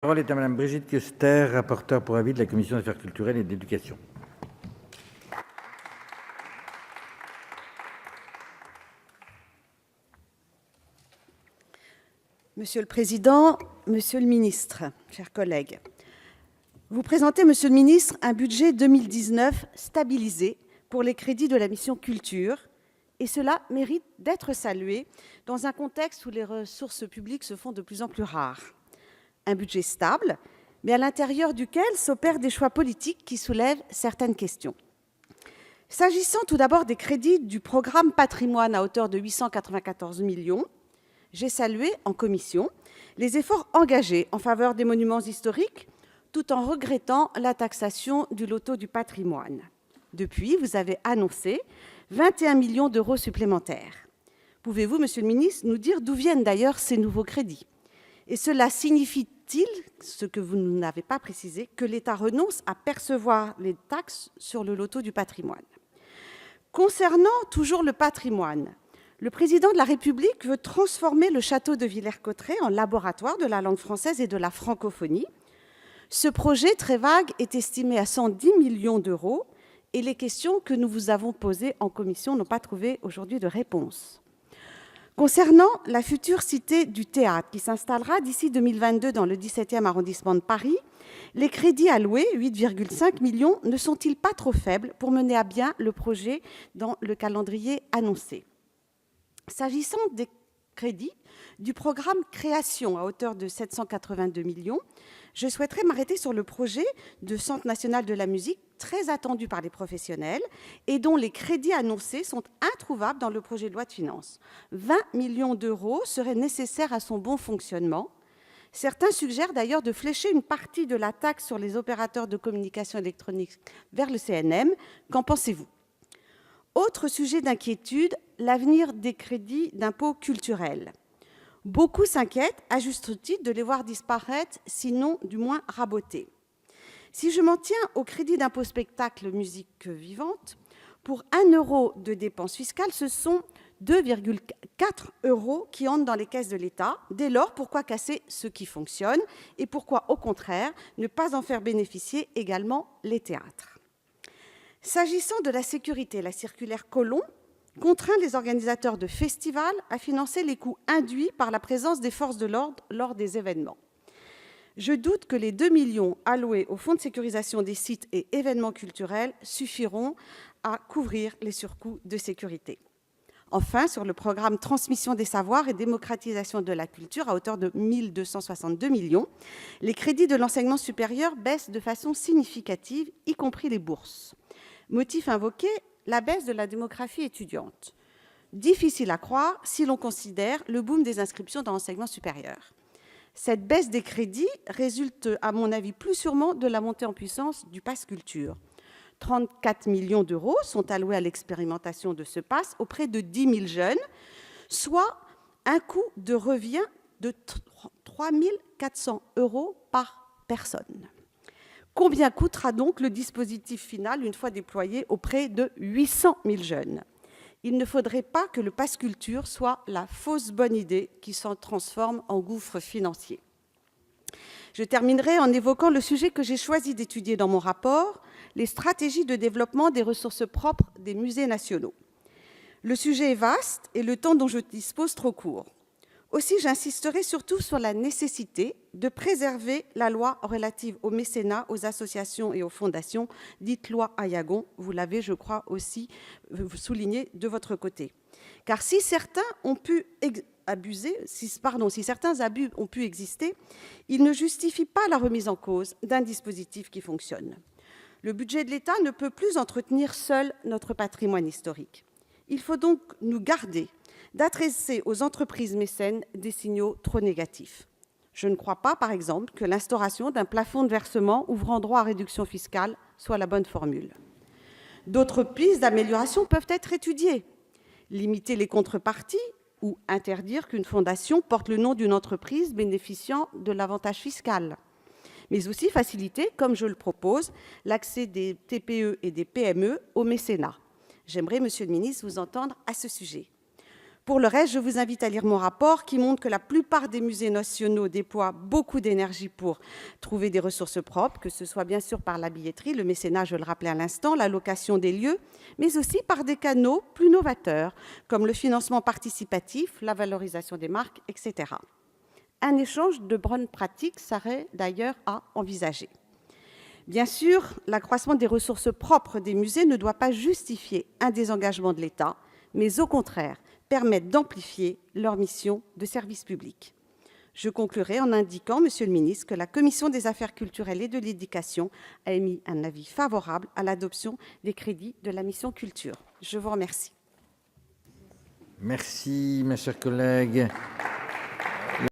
La parole est à Madame Brigitte Kuster, rapporteure pour avis de la Commission des affaires culturelles et de l'éducation. Monsieur le Président, Monsieur le Ministre, chers collègues, vous présentez, Monsieur le Ministre, un budget 2019 stabilisé pour les crédits de la mission Culture, et cela mérite d'être salué dans un contexte où les ressources publiques se font de plus en plus rares. Un budget stable, mais à l'intérieur duquel s'opèrent des choix politiques qui soulèvent certaines questions. S'agissant tout d'abord des crédits du programme Patrimoine à hauteur de 894 millions, j'ai salué en commission les efforts engagés en faveur des monuments historiques, tout en regrettant la taxation du loto du patrimoine. Depuis, vous avez annoncé 21 millions d'euros supplémentaires. Pouvez-vous, Monsieur le Ministre, nous dire d'où viennent d'ailleurs ces nouveaux crédits? Et cela signifie-t-il, ce que vous n'avez pas précisé, que l'État renonce à percevoir les taxes sur le loto du patrimoine? Concernant toujours le patrimoine, le président de la République veut transformer le château de Villers-Cotterêts en laboratoire de la langue française et de la francophonie. Ce projet très vague est estimé à 110 millions d'euros et les questions que nous vous avons posées en commission n'ont pas trouvé aujourd'hui de réponse. Concernant la future cité du théâtre qui s'installera d'ici 2022 dans le 17e arrondissement de Paris, les crédits alloués, 8,5 millions, ne sont-ils pas trop faibles pour mener à bien le projet dans le calendrier annoncé? S'agissant des crédits du programme Création à hauteur de 782 millions, je souhaiterais m'arrêter sur le projet de Centre national de la musique, très attendu par les professionnels et dont les crédits annoncés sont introuvables dans le projet de loi de finances. 20 millions d'euros seraient nécessaires à son bon fonctionnement. Certains suggèrent d'ailleurs de flécher une partie de la taxe sur les opérateurs de communication électronique vers le CNM. Qu'en pensez-vous? Autre sujet d'inquiétude, l'avenir des crédits d'impôt culturel. Beaucoup s'inquiètent, à juste titre, de les voir disparaître, sinon du moins raboter. Si je m'en tiens au crédit d'impôt spectacle musique vivante, pour 1 euro de dépenses fiscales, ce sont 2,4 euros qui entrent dans les caisses de l'État. Dès lors, pourquoi casser ce qui fonctionne et pourquoi, au contraire, ne pas en faire bénéficier également les théâtres? S'agissant de la sécurité, la circulaire Collomb contraint les organisateurs de festivals à financer les coûts induits par la présence des forces de l'ordre lors des événements. Je doute que les 2 millions alloués au Fonds de sécurisation des sites et événements culturels suffiront à couvrir les surcoûts de sécurité. Enfin, sur le programme Transmission des savoirs et démocratisation de la culture à hauteur de 1 262 millions, les crédits de l'enseignement supérieur baissent de façon significative, y compris les bourses. Motif invoqué, la baisse de la démographie étudiante. Difficile à croire si l'on considère le boom des inscriptions dans l'enseignement supérieur. Cette baisse des crédits résulte, à mon avis, plus sûrement de la montée en puissance du pass culture. 34 millions d'euros sont alloués à l'expérimentation de ce pass auprès de 10 000 jeunes, soit un coût de revient de 3 400 euros par personne. Combien coûtera donc le dispositif final une fois déployé auprès de 800 000 jeunes? Il ne faudrait pas que le pass culture soit la fausse bonne idée qui s'en transforme en gouffre financier. Je terminerai en évoquant le sujet que j'ai choisi d'étudier dans mon rapport, les stratégies de développement des ressources propres des musées nationaux. Le sujet est vaste et le temps dont je dispose trop court. Aussi, j'insisterai surtout sur la nécessité de préserver la loi relative au mécénat, aux associations et aux fondations, dite loi Aillagon. Vous l'avez, je crois, aussi souligné de votre côté. Car si certains abus ont pu exister, ils ne justifient pas la remise en cause d'un dispositif qui fonctionne. Le budget de l'État ne peut plus entretenir seul notre patrimoine historique. Il faut donc nous garder d'adresser aux entreprises mécènes des signaux trop négatifs. Je ne crois pas, par exemple, que l'instauration d'un plafond de versement ouvrant droit à réduction fiscale soit la bonne formule. D'autres pistes d'amélioration peuvent être étudiées. Limiter les contreparties ou interdire qu'une fondation porte le nom d'une entreprise bénéficiant de l'avantage fiscal. Mais aussi faciliter, comme je le propose, l'accès des TPE et des PME au mécénat. J'aimerais, Monsieur le Ministre, vous entendre à ce sujet. Pour le reste, je vous invite à lire mon rapport qui montre que la plupart des musées nationaux déploient beaucoup d'énergie pour trouver des ressources propres, que ce soit bien sûr par la billetterie, le mécénat, je le rappelais à l'instant, la location des lieux, mais aussi par des canaux plus novateurs, comme le financement participatif, la valorisation des marques, etc. Un échange de bonnes pratiques serait d'ailleurs à envisager. Bien sûr, l'accroissement des ressources propres des musées ne doit pas justifier un désengagement de l'État, mais au contraire, permettre d'amplifier leur mission de service public. Je conclurai en indiquant, Monsieur le ministre, que la Commission des affaires culturelles et de l'éducation a émis un avis favorable à l'adoption des crédits de la mission culture. Je vous remercie. Merci, mes chers collègues.